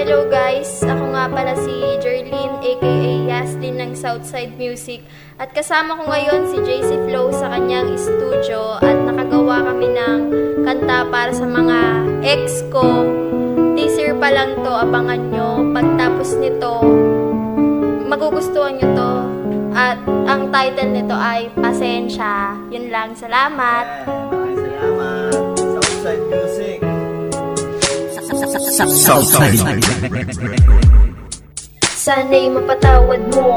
hello guys! Ako nga pala si Jerlyn aka Yaslyn ng Southside Music at kasama ko ngayon si JC Flow sa kanyang studio at nakagawa kami ng kanta para sa mga ex ko. Teaser pa lang to, abangan nyo. Pagtapos nito, magugustuhan nyo to at ang title nito ay Pasensya. Yun lang, salamat! Maraming salamat! Southside Music! Southside. Sana'y mapatawad mo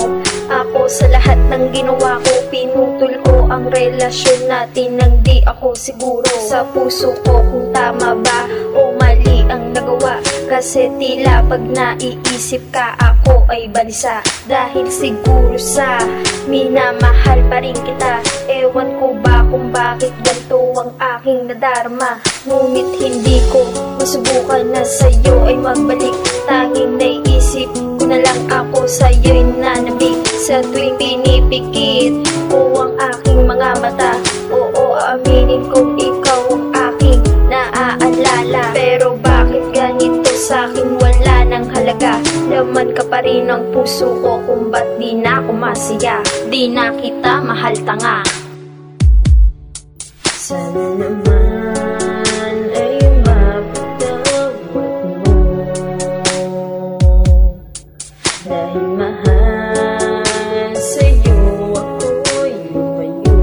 ako sa lahat ng ginawa ko. Pinutol ko ang relasyon natin nang di ako siguro sa puso ko kung tama ba o mali ang nagawa. Kasi tila pag naiisip ka ako ay balisa. Dahil siguro sa minamahal pa rin kita. Ewan ko ba kung bakit ganito ang aking nadarama. Ngunit hindi ko masubukan na sa'yo ay magbalik. Tanging naiisip ko na lang ako sa'yo'y nanabik. Sa tuwing pinipikit ko ang aking mga mata. Oo, aminin kong ikaw ang aking naaalala. Pero bakit ganito sa'kin wala nang halaga? Laman ka pa rin ang puso ko kung ba't di na ako masaya. Di na kita mahal, tanga. Sana naman ay mapatawad mo. Dahil mahal sa'yo ako'y lumayo.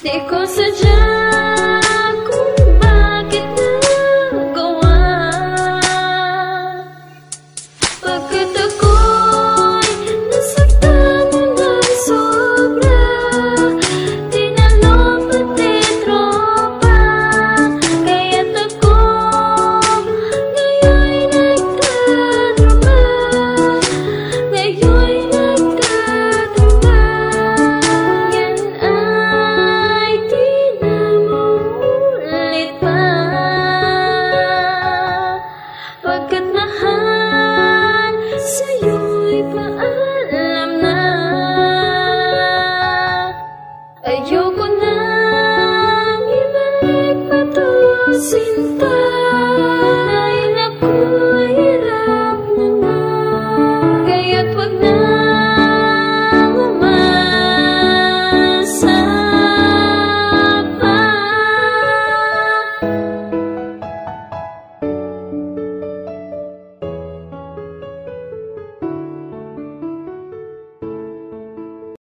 Di ko sadya kung bakit nagawa. Pagkat ako'y nasaktan mo ng sobra. Tinalo pati tropa. Kaya't ako ngayon'y nagtatruma. Ngayon'y nagtatruma. Yan ay di na maulit pa. Pagkat mahal sa'yo'y paalam na. Ayoko nang ibalik pa to, sinta.